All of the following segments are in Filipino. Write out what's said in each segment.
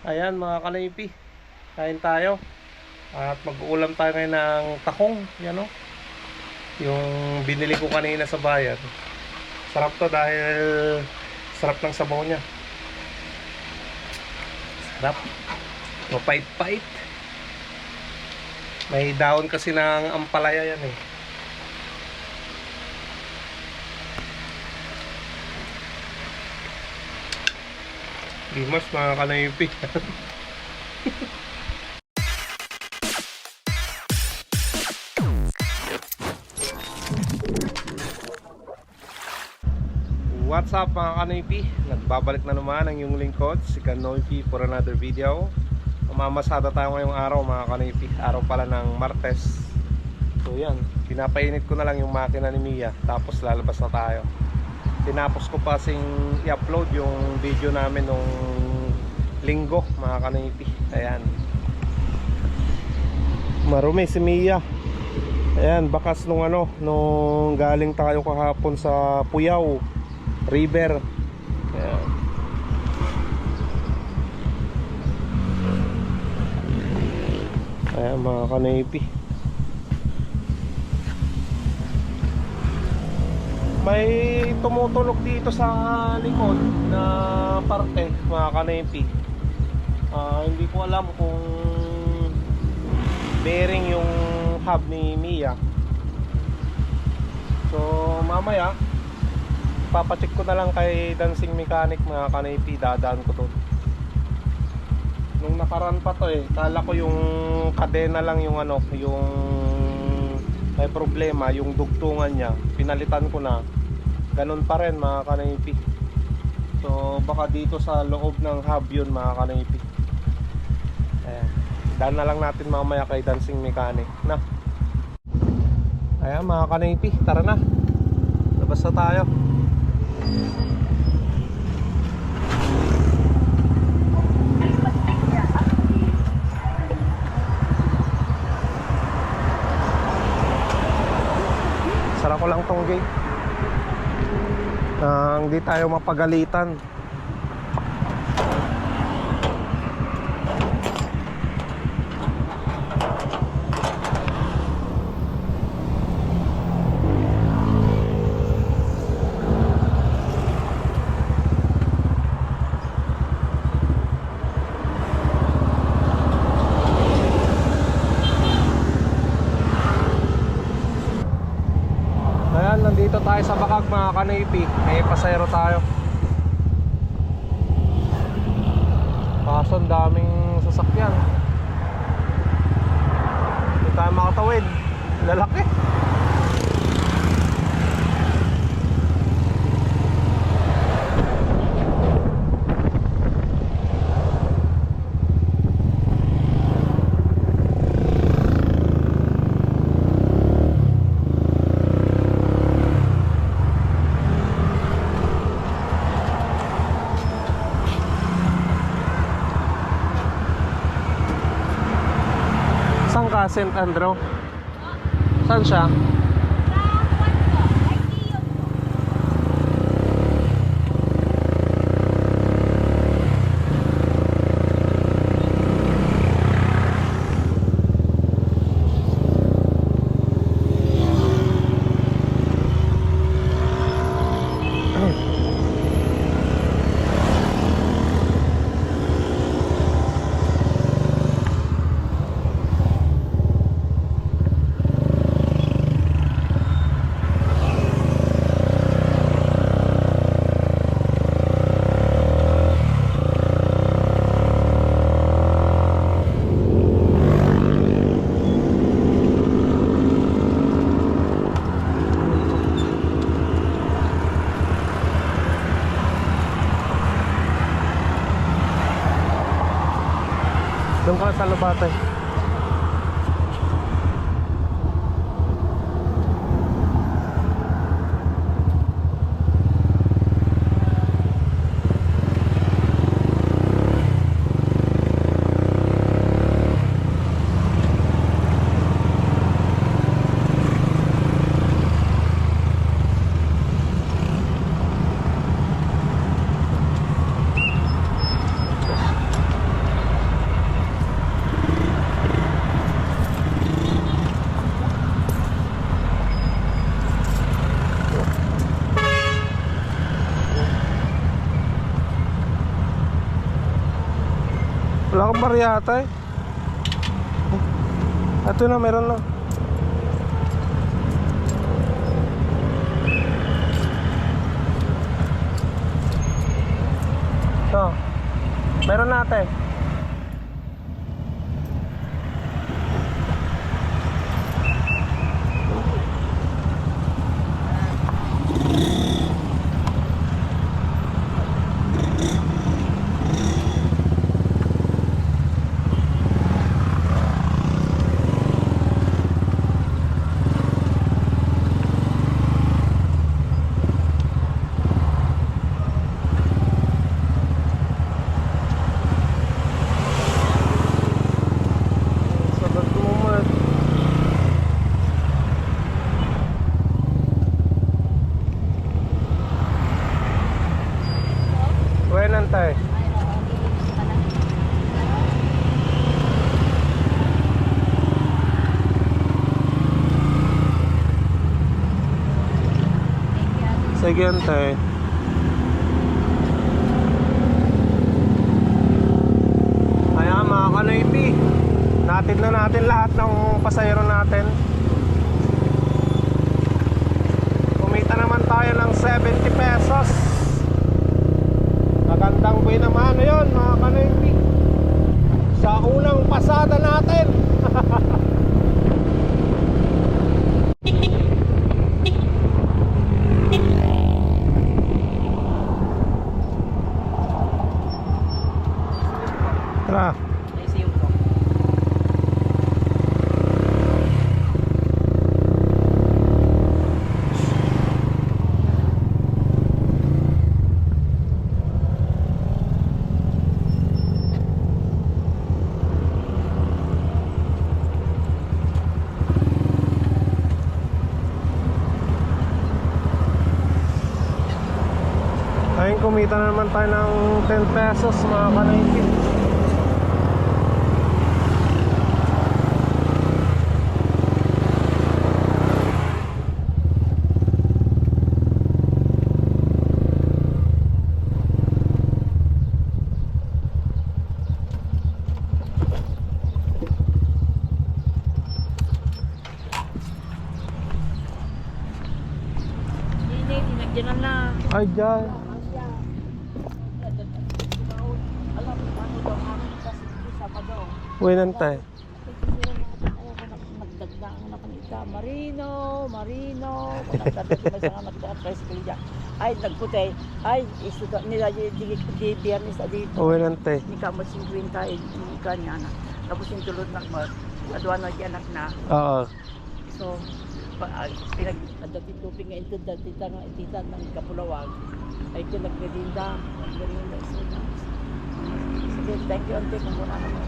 Ayan mga kanaypi, kain tayo. At mag-uulam tayo ngayon ng tahong. Yan o, yung binili ko kanina sa bayan. Sarap to dahil sarap ng sabaw niya. Sarap, mapait-pait. May daon kasi ng ampalaya yan eh. Dimas mga kanaypi. What's up mga kanaypi? Nagbabalik na naman ang iyong lingkod, si Kanoypi, for another video. Mamamasada tayo ngayong araw mga kanaypi. Araw pala ng Martes. So yan, pinapainit ko na lang yung makina ni Mia, tapos lalabas na tayo. Tinapos ko pa sing i-upload yung video namin nung linggo mga kanaypi. Ayan, marumi si Mia. Ayan, bakas nung nung galing tayo kahapon sa Puyaw River. Ayan. Ayan mga kanaypi, may tumutulog dito sa likod na parte mga kanaypi. Hindi ko alam kung bearing yung hub ni Mia. So mamaya papacheck ko na lang kay dancing mechanic mga kanaypi, dadaan ko to. Nung nakaraan pa to eh, kala ko yung kadena lang yung yung may problema, yung dugtungan niya. Pinalitan ko na, ganun pa rin mga kanaypi. So baka dito sa loob ng hub yun mga kanaypi. Ayan, daan na lang natin mamaya kay dancing mechanic na. Ayan mga kanaypi, tara na, labas na tayo. Sara ko lang tong gate nang di tayo mapagalitan. Nandito tayo sa Bakag mga kanaypi, may pasayro tayo. Kaso ang daming sasakyan, hindi tayo makatawid, lalaki. Saan ka? St. Andrew? Saan siya? Doon ka sa Lubate. Wala kang bariyata eh. Ito na, meron na. Ito. Meron natin. Buenan tayo. Sige tayo. Ayan mga kanoypi, natin na natin lahat ng pasayro natin. Kumita naman tayo ng 70 pesos. Magandang buhay naman yun mga kanoypi, sa unang pasada natin. Tara. Ayun, kumita na naman tayo ng 10 pesos mga kanoypi. Hindi, dinagyanan na. Ay, dyan. Alam mo, ano daw, ano kasi sama daw. Buenan tayo. Nagdagdaang na kanita. Marino. Nagdagdaang ko may sanga nagdagdaang dyan. Ay, nagputay. Ay, nila di biyernes na dito. Buenan tayo. Ni Kamot 50, ni kanya na. Tapos yung tulod ng adwan na di anak na. Oo. So, pinag-tuping nga ito, tita ng Kapulawag. Ay, ito nagmerinda sila. Sige, thank you, ante, kung muna naman.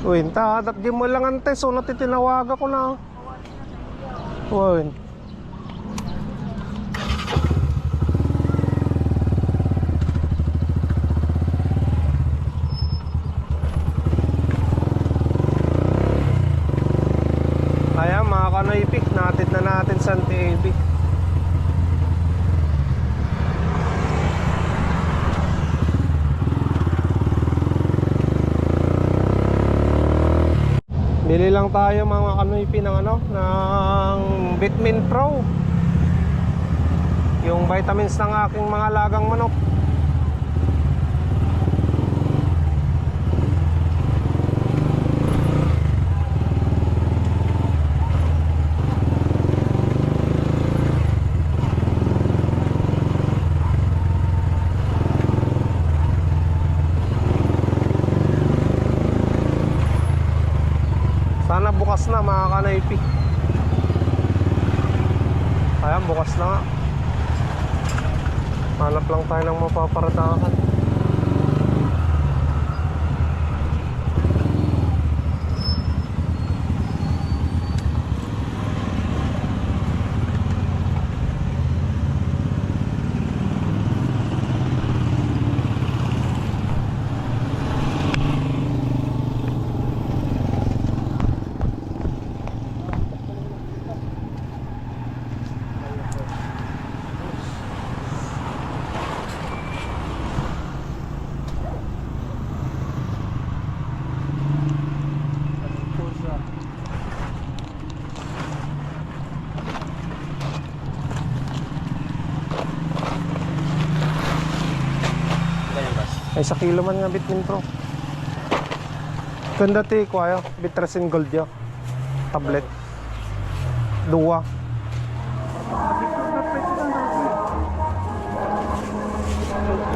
Uy, tadat di mo lang ante, so natitinawaga ko na. Uy. Kaya mga kanoypi, natin na natin sa TV. Bili lang tayo mga kanoypi ng ng Vitamin Pro. Yung vitamins ng aking mga alagang manok. Sana bukas na mga kanoypi. Ayan, bukas na nga. Hanap lang tayo ng mapaparadakan. Ay sa kilo man nga Bitmin Pro. Ganda ti ko ayo, Bitresin Gold yo. Tablet. Dua.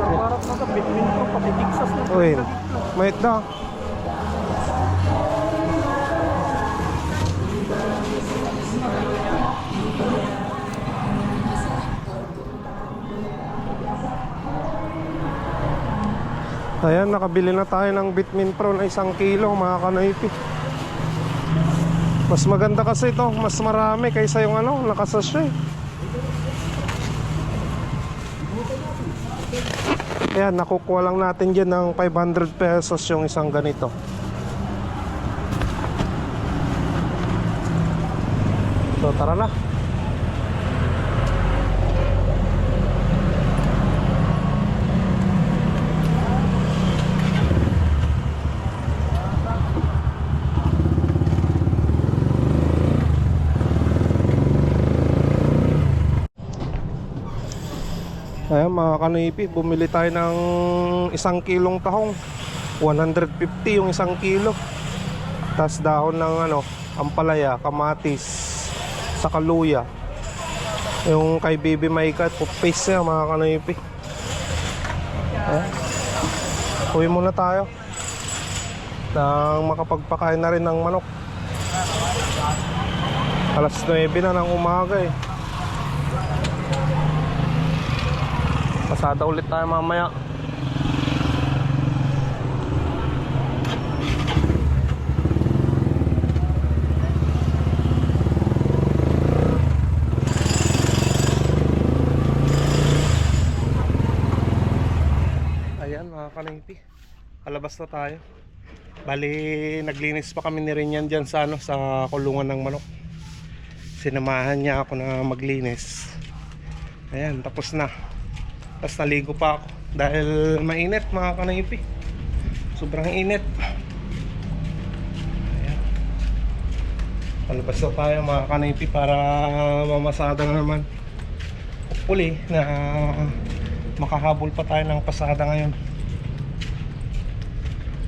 Parang mga Bitmin Pro, pati Texas na. Uy, mait da. Ayan, nakabili na tayo ng Bitmin Pro na 1 kilo mga kanoypi. Mas maganda kasi ito, mas marami kaysa yung ano, nakasasya. Ayan, nakukuha lang natin dyan ng 500 pesos yung isang ganito. So tara na. Ayan mga kanipi, bumili tayo ng 1 kilong tahong. 150 yung 1 kilo. Tapos dahon ng ano, ampalaya, kamatis, saka luya. Yung kay Bibi Maika at paste niya mga kanipi. Ayan. Uwi muna tayo nang makapagpakain na rin ng manok. Alas 9 na ng umaga eh. Pasada ulit tayo mamaya. Ayan mga kanipi, kalabas na tayo. Bali naglinis pa kami ni Rinyan dyan sa, ano, sa kulungan ng manok. Sinamahan niya ako na maglinis. Ayan, tapos na. Tapos naligo pa ako dahil mainit mga kanipi. Sobrang init. Ayan. Palabas na tayo mga kanipi para mamasada na naman. Hopefully na makahabol pa tayo ng pasada ngayon.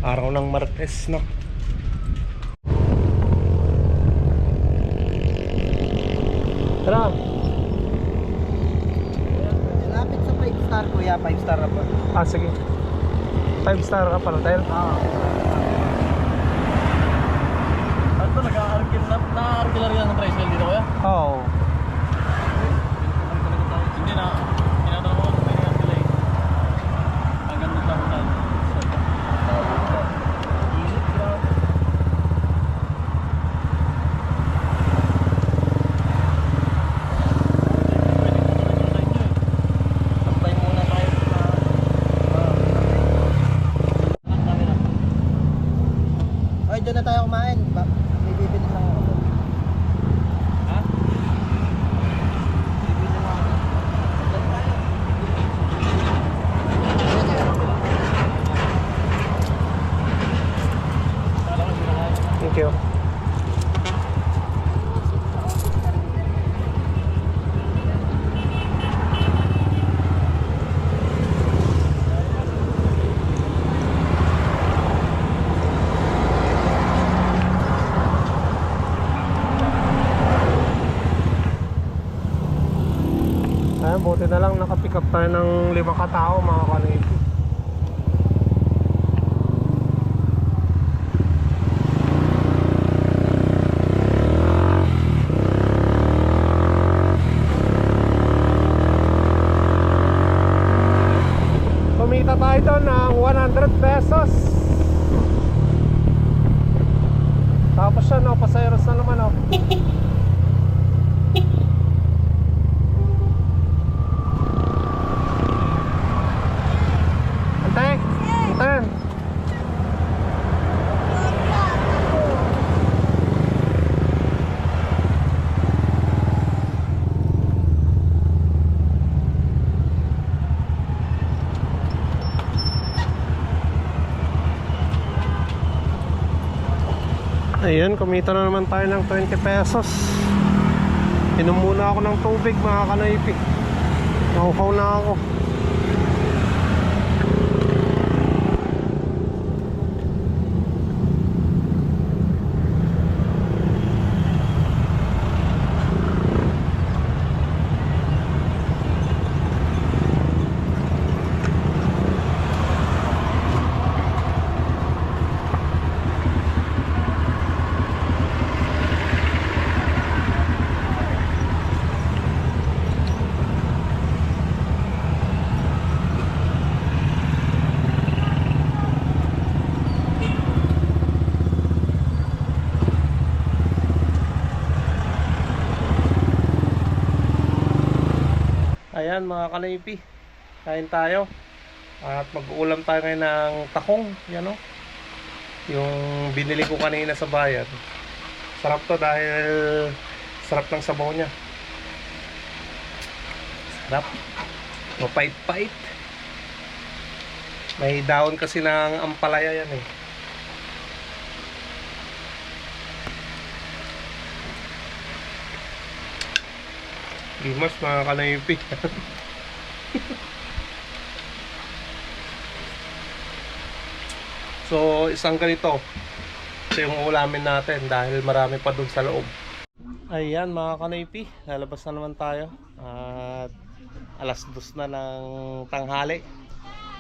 Araw ng Martes, no? Tara! Lapit sa 5 star kuya, 5 star na po. Ah, sige. 5 star ka pala, Tel? Ano ba, nag-arkilar yan ng tricycle dito kuya? Oo. Hindi na, tinatawag ko may arkilar eh. Hanggang doon lang tayo. Init, grabe. Pwede ko rin yung sa inyo eh. Pantay muna tayo sa... Ang dami na. Ay, doon na tayo kumain. May bibili lang ako. Ha? Bibili lang ako. Doon tayo. Kala ko sila kayo. Thank you. Ayan, buti na lang nakapick up tayo ng 5 katao mga kanipi. Kumita tayo doon ng 100 pesos. Tapos siya, no, pasayeros na naman, oh. Ante, ante. Ayan, kumita na naman tayo ng 20 pesos. Inom muna ako ng tubig mga kanaypi. Nauhaw na ako. Ayan mga kanaypi, kain tayo. At mag-uulam tayo ngayon ng tahong. Yan o. Yung binili ko kanina sa bayan. Sarap to dahil sarap ng sabaw niya. Sarap. Mapait-pait. May dahon kasi ng ampalaya yan eh. Dimas mga kanaypi. So isang ganito. Ito yung ulamin natin dahil marami pa dun sa loob. Ayan mga kanaypi, lalabas na naman tayo. At alas 2 na ng tanghali.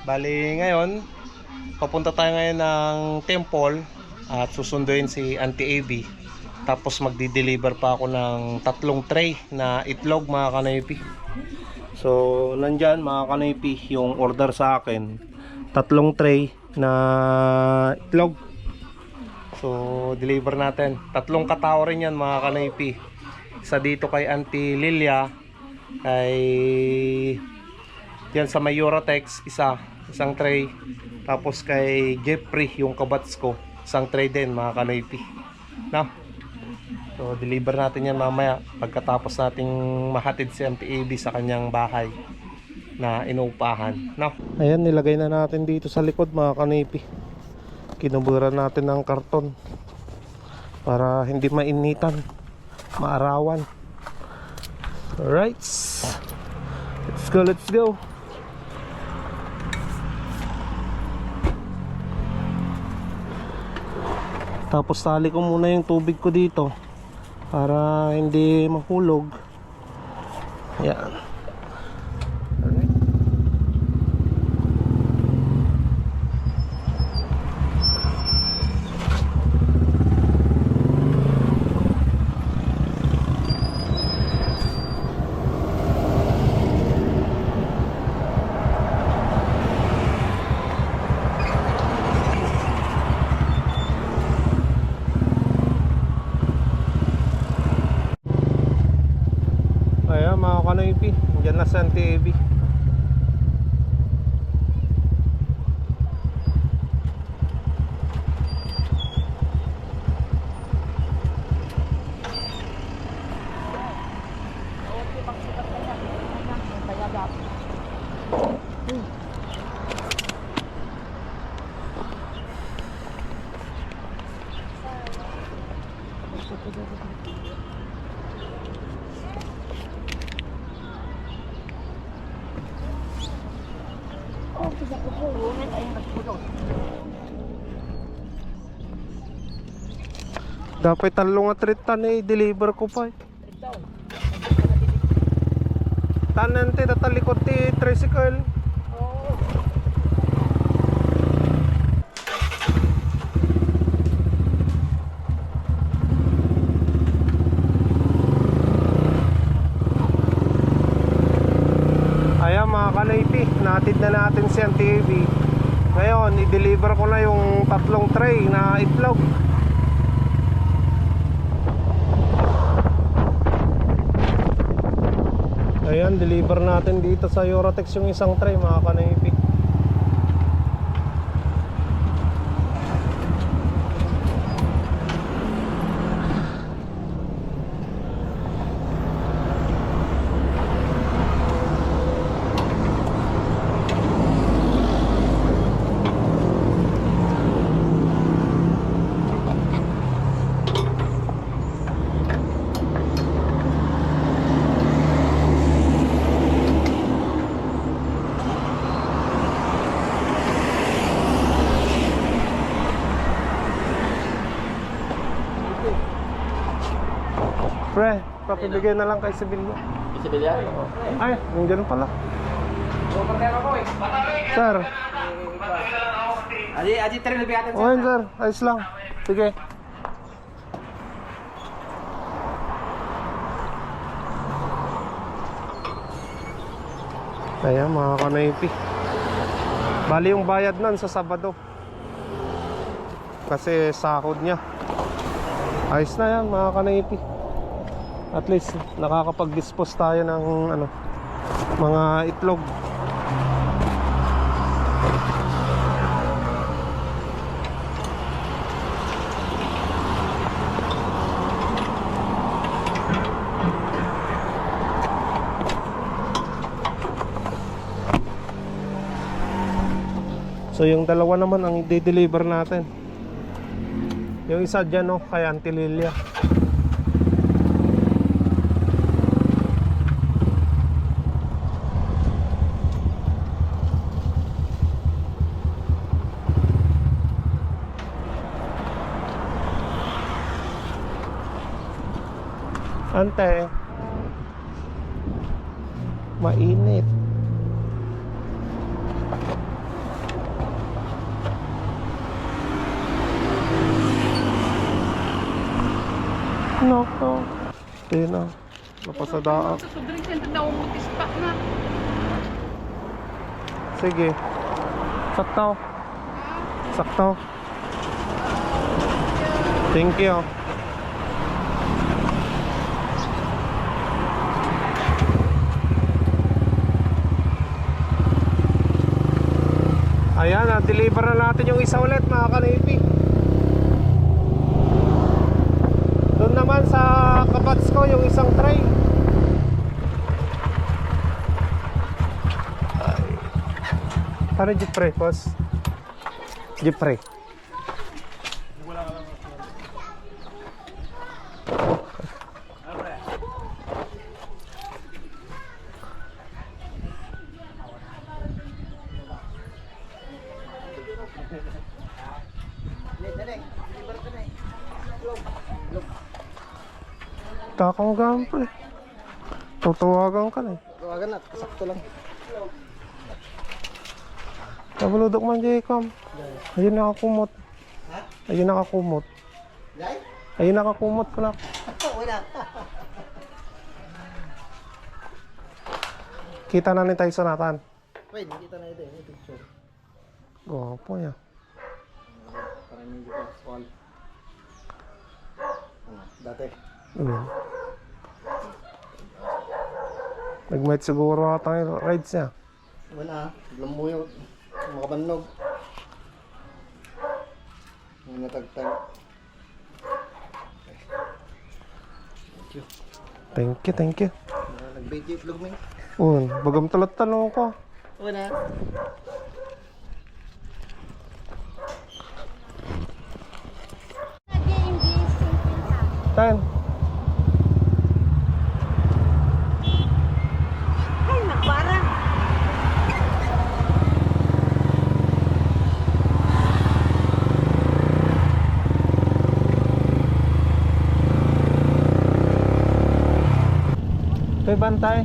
Bali ngayon, papunta tayo ngayon ng temple at susunduin si Auntie AB. Tapos magdi-deliver pa ako ng 3 tray na itlog mga kanaypi. So nandyan mga kanaypi yung order sa akin. 3 tray na itlog. So deliver natin. 3 katao rin yan mga kanaypi. Isa dito kay Auntie Lilia. Kay yan sa Mayuratex isang tray. Tapos kay Jeffrey yung kabats ko, isang tray din mga kanaypi. Na? So deliver natin yan mamaya pagkatapos nating mahatid si Auntie AB sa kanyang bahay na inuupahan. No? Ayan, nilagay na natin dito sa likod mga kanaypi. Kinuburan natin ng karton para hindi mainitan, maarawan. Alright, let's go. Tapos tali ko muna yung tubig ko dito para hindi mahulog. Yan. Alright. Ayan mga kanaypi, dyan na sa Auntie AB. Dapat 3 atritan eh, deliver ko pa eh. Tanan ti datalikod ti tricycle. Ayan mga kanaypi, natid na natin si Auntie AB. Ngayon, i-deliver ko na yung 3 tray na itlog. Ayan, deliver natin dito sa Eurotex yung isang tray mga kanaypi. Pre, papibigay na lang kay Sibilya. Sibilya? Ay, nandiyan pala. Sir. Aji tren lebih atas. Oh, sir. Ayos lang. Sige. Ayan mga kanaypi. Bali yung bayad nun sa Sabado. Kasi sahod niya. Ayos na yan mga kanaypi. At least nakakapag-dispose tayo ng mga itlog. So yung dalawa naman ang i-deliver natin. Yung isa dyan, no, kay Auntie Lilia. Ante, mainit. Nako. Ayun na. Napasadaak. Sa sobrang sento na umutis pa na. Sige. Sakto. Sakto. Thank you. Ayan, na-deliver na natin yung isa ulit mga kanipi. Doon naman sa kabats ko yung isang tray. Para Jeffrey, boss. Jeffrey. Kakanggang pre. Tutawagan ka na eh. Tawagan na, kasakto lang. Nabuludok man Jaycom. Ayun nakakumot. Ayun nakakumot. Ayun nakakumot ko na. Wala. Kita na ni tayo sa natan. Wait, nakita na ito eh. Picture. Gwapo niya. Parang hindi ko wall. Dati. Ayun. Nag-might siguro ata yung rides niya. Wala. Lambuyo. Makabannog. May natagtag. Thank you, thank you. Nag-bait yung vlog mo Bagam talat tanong ko. Wala. Tan. Ay, nagbarang. May bantay.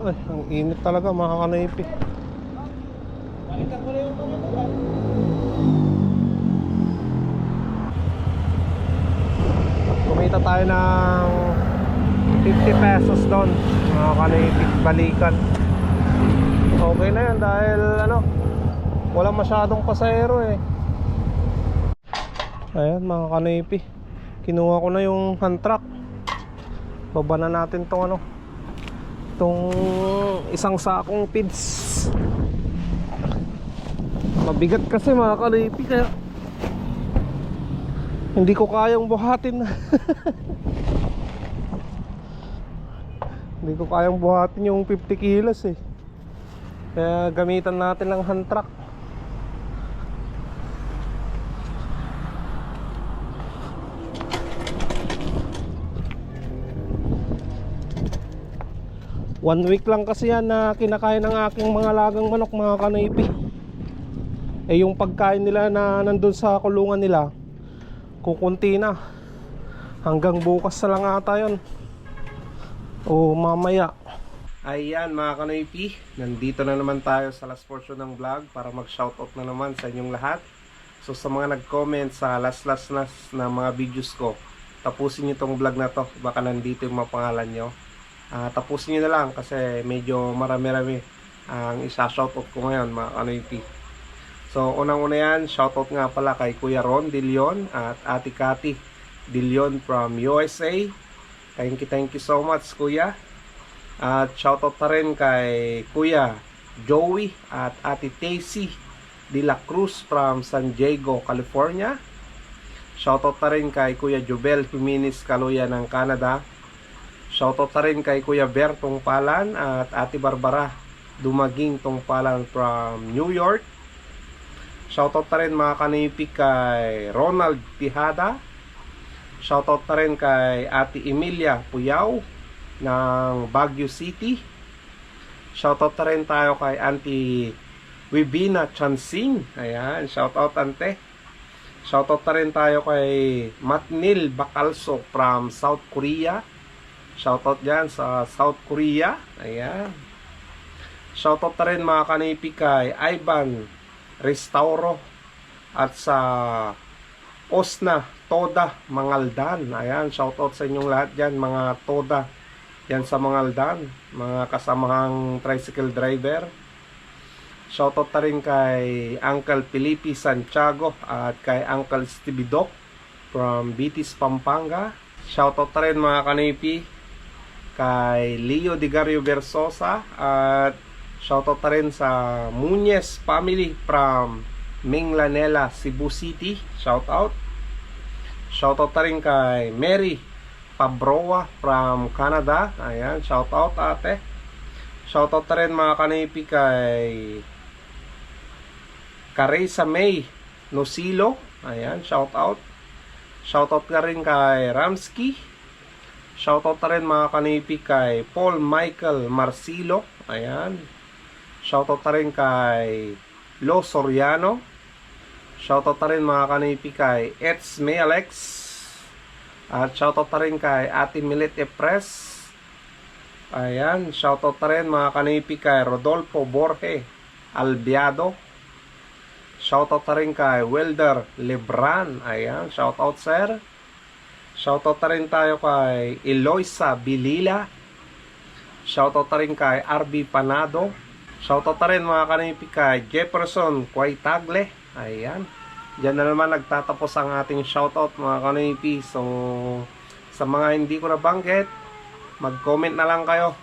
Ay, ang init talaga mga kanaypi. Kumita tayo ng 50 pesos doon mga kanaypi, balikan. Okay na yan dahil wala masyadong pasahero eh. Ayan mga kanaypi, kinuha ko na yung hand truck. Baba na natin tong itong isang sakong feeds. Mabigat kasi mga kalipi, kaya hindi ko kayang buhatin. Hindi ko kayang buhatin yung 50 kilos eh. Kaya gamitan natin ng hand truck. 1 week lang kasi yan na kinakain ng aking mga lagang manok, mga kanipi. Eh yung pagkain nila na nandun sa kulungan nila, kukunti na. Hanggang bukas na lang ata yun, o mamaya. Ayan mga kanipi, nandito na naman tayo sa last portion ng vlog para mag shoutout na naman sa inyong lahat. So sa mga nag-comment sa last na mga videos ko, tapusin nyo tong vlog na to, baka nandito yung mga pangalan nyo. Tapusin nyo na lang kasi medyo marami-rami ang isa-shoutout ko ngayon mga kanipi. So unang-una yan, shoutout nga pala kay Kuya Ron De Leon at Ate Cathy De Leon from USA. Thank you so much Kuya. At shoutout na rin kay Kuya Joey at Ate Tacy De La Cruz from San Diego, California. Shoutout na rin kay Kuya Jubel Jimenez Kaluya ng Canada. Shoutout na rin kay Kuya Ber Tungpalan at Ate Barbara Dumaging Tungpalan from New York. Shoutout na rin mga kanipi kay Ronald Tijada. Shoutout na rin kay Ate Emilia Puyaw ng Baguio City. Shoutout na rin tayo kay Auntie Wibina Chansing. Ayan, shoutout ante. Shoutout na rin tayo kay Matnil Bakalso from South Korea. Shoutout dyan sa South Korea. Ayan. Shoutout na rin mga kanipi kay Ivan Restauro at sa Osna Toda Mangaldan. Ayan, shoutout sa inyong lahat dyan mga Toda yan sa Mangaldan, mga kasamahang tricycle driver. Shoutout na rin kay Uncle Felipe Santiago at kay Uncle Stevie Doc from Bitis, Pampanga. Shoutout na rin mga kanipi kay Leo Digario Versosa at shoutout na rin sa Muñez family from Minglanela, Cebu City. Shoutout. Shoutout na rin kay Mary Pabroa from Canada. Ayan, shoutout ate. Shoutout na rin mga kanipi kay Carissa May Nosilo. Ayan, shoutout. Shoutout na rin kay Ramsky. Shoutout na rin mga kanipi kay Paul Michael Marcilo. Ayan. Shoutout na rin kay Lo Soriano. Shoutout na rin mga kanipi kay Eds May Alex. At shoutout na rin kay Ate Milet Epres. Ayan, shoutout na rin mga kanipi kay Rodolfo Borge Albiado. Shoutout na rin kay Welder Lebran. Ayan, shoutout sir. Shoutout na rin tayo kay Eloisa Bilila. Shoutout na rin kay RB Panado. Shoutout na rin mga kanipi kay Jefferson Quaitagle. Ayan. Diyan na naman nagtatapos ang ating shoutout mga kanipi. So sa mga hindi ko nabanggit, mag-comment na lang kayo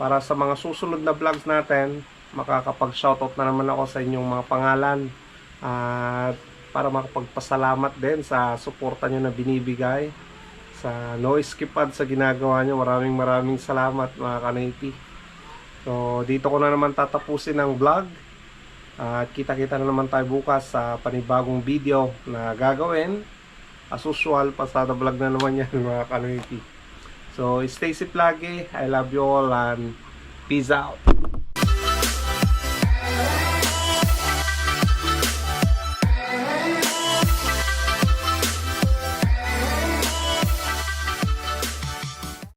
para sa mga susunod na vlogs natin makakapag-shoutout na naman ako sa inyong mga pangalan at para makapagpasalamat din sa suporta nyo na binibigay sa No Skipad sa ginagawa nyo. Maraming salamat mga kanipi. So dito ko na naman tatapusin ang vlog. At kita-kita na naman tayo bukas sa panibagong video na gagawin. As usual, pasada vlog na naman yan mga kanipi. So stay safe lagi. I love you all and peace out.